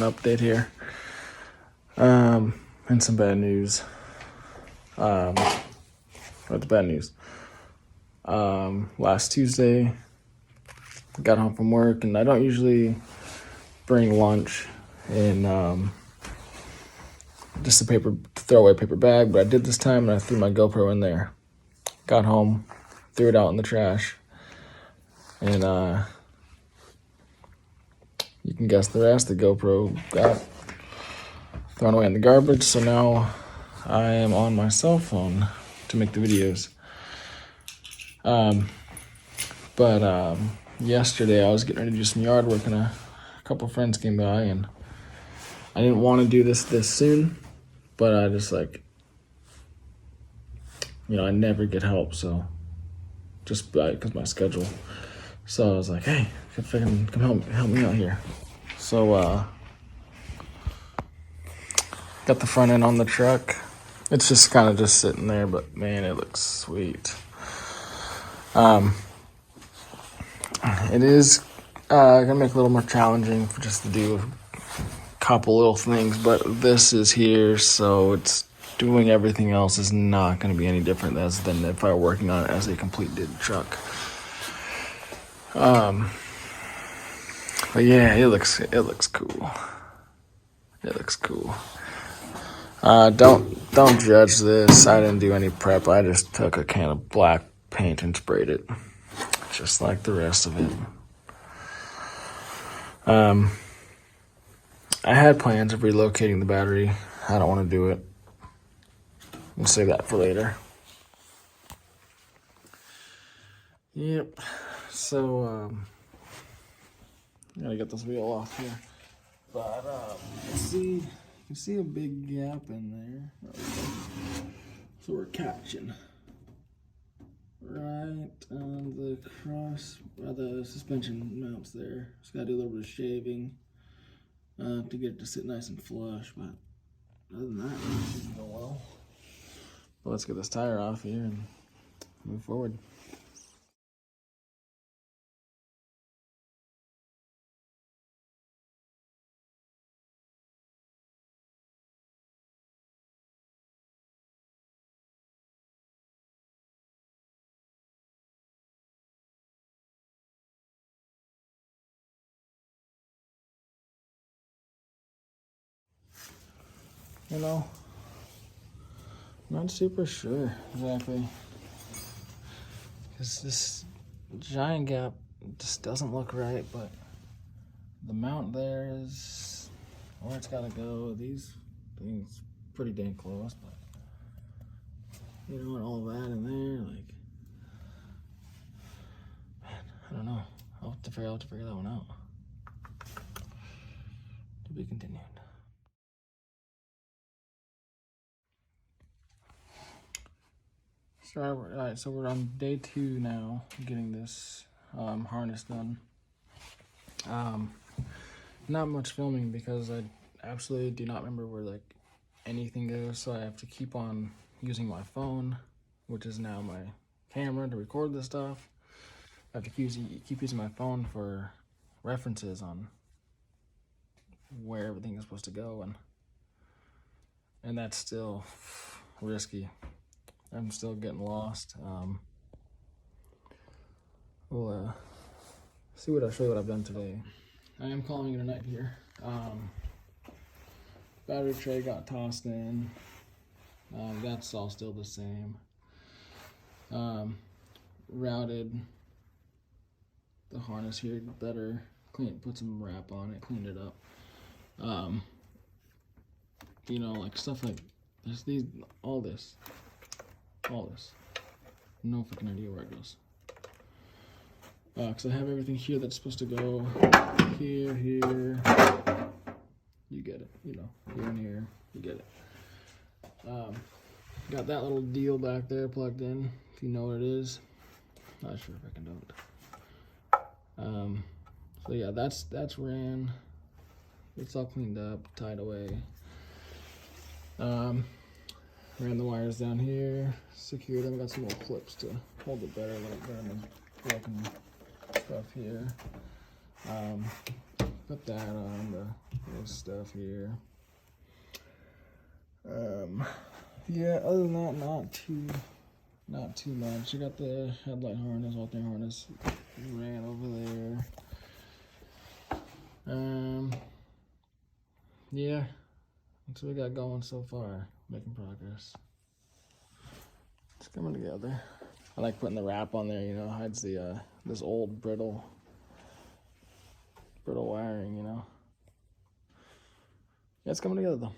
an update here. And some bad news. What's bad news? Last Tuesday, got home from work, and I don't usually bring lunch in just a throwaway paper bag, but I did this time, and I threw my GoPro in there. Got home, threw it out in the trash, and you can guess the rest. The GoPro got thrown away in the garbage, so now I am on my cell phone to make the videos. But yesterday I was getting ready to do some yard work, and a couple friends came by, and I didn't want to do this soon, but I just I never get help, so just because my schedule. So I was like, hey, come help me out here. So got the front end on the truck. It's just kind of just sitting there, but man, it looks sweet. It is gonna make it a little more challenging for just to do a couple little things, but this is here, so it's doing everything else is not going to be any different than if I were working on it as a completed truck. But yeah, it looks cool. It looks cool. Don't judge this. I didn't do any prep. I just took a can of black paint and sprayed it, just like the rest of it. I had plans of relocating the battery. I don't want to do it. We'll save that for later. Yep. So, gotta get this wheel off here. But, you can see a big gap in there. So we're catching right on the cross, where the suspension mounts there. Just gotta do a little bit of shaving to get it to sit nice and flush, but other than that, it should go well. But let's get this tire off here and move forward. I'm not super sure exactly, because this giant gap just doesn't look right, but the mount there is where it's gotta go. These things pretty dang close, but and all that in there, man, I don't know. I'll have to figure that one out. To be continued. So we're on day 2 now, getting this harness done. Not much filming because I absolutely do not remember where anything goes, so I have to keep on using my phone, which is now my camera, to record this stuff. I have to keep using my phone for references on where everything is supposed to go, and that's still risky. I'm still getting lost. We'll show you what I've done today. I am calling it a night here. Battery tray got tossed in. That's all still the same. Routed the harness here better. Put some wrap on it, cleaned it up. Stuff like this, all this. No freaking idea where it goes. Because I have everything here that's supposed to go here. You get it, here and here, you get it. Got that little deal back there plugged in, if you know what it is. Not sure if I can don't. So yeah, that's ran. It's all cleaned up, tied away. Ran the wires down here, secured them. Got some little clips to hold it better, like better than broken stuff here. put that on this stuff here. Yeah, other than that, not too much. You got the headlight harness, all-thing harness ran over there. Yeah, that's what we got going so far. Making progress. It's coming together. I like putting the wrap on there, you know, hides the this old brittle wiring, you know. Yeah, it's coming together though.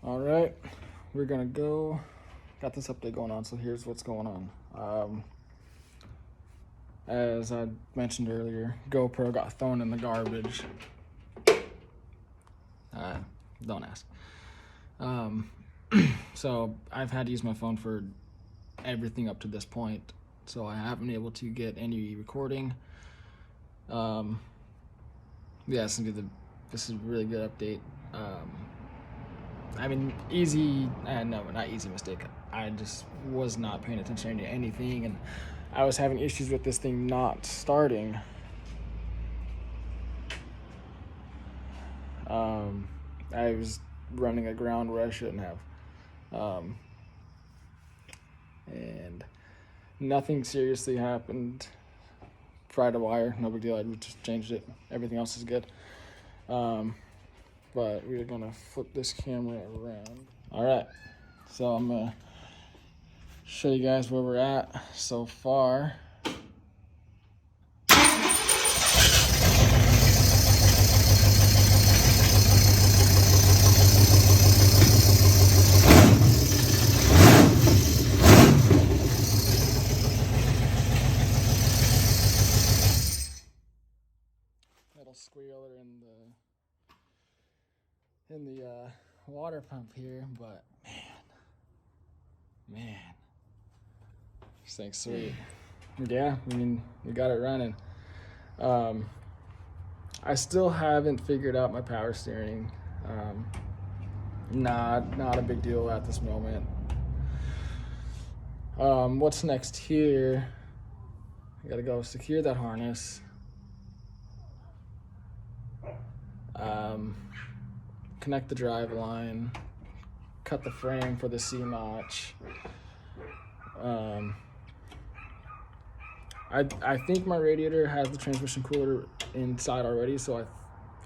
All right, we're gonna go. Got this update going on, so here's what's going on. As I mentioned earlier, GoPro got thrown in the garbage. Don't ask. So I've had to use my phone for everything up to this point, so I haven't been able to get any recording. Yeah, this is a really good update. I mean, no, not easy mistake. I just was not paying attention to anything, and I was having issues with this thing not starting. I was running a ground where I shouldn't have. And nothing seriously happened. Fried a wire, no big deal. I just changed it. Everything else is good. But we're gonna flip this camera around. All right, so I'm gonna show you guys where we're at so far. Little squealer in the water pump here, but man, this thing's sweet. Yeah, I mean, we got it running. I still haven't figured out my power steering. Not a big deal at this moment. What's next here? I gotta go secure that harness. Connect the drive line, cut the frame for the C-notch. I think my radiator has the transmission cooler inside already, so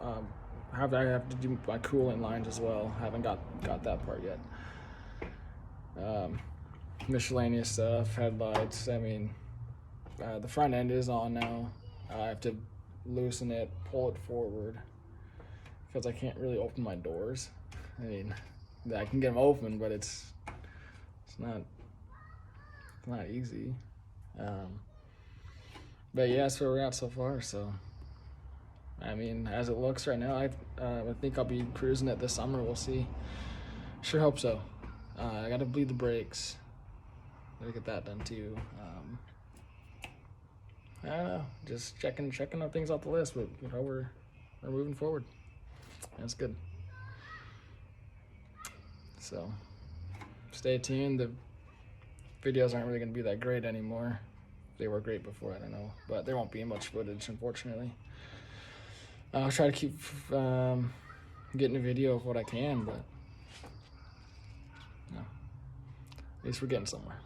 I have to do my coolant lines as well. Haven't got that part yet. Miscellaneous stuff, headlights. I mean, the front end is on now. I have to loosen it, pull it forward, because I can't really open my doors. I mean, I can get them open, but it's not easy. But yeah, that's where we're at so far. So, I mean, as it looks right now, I think I'll be cruising it this summer. We'll see. Sure hope so. I gotta bleed the brakes. Gotta get that done too. I don't know, just checking on things off the list, but you know, we're moving forward. That's good. So, stay tuned. The videos aren't really going to be that great anymore. They were great before, I don't know, but there won't be much footage, unfortunately. I'll try to keep getting a video of what I can, but no, at least we're getting somewhere.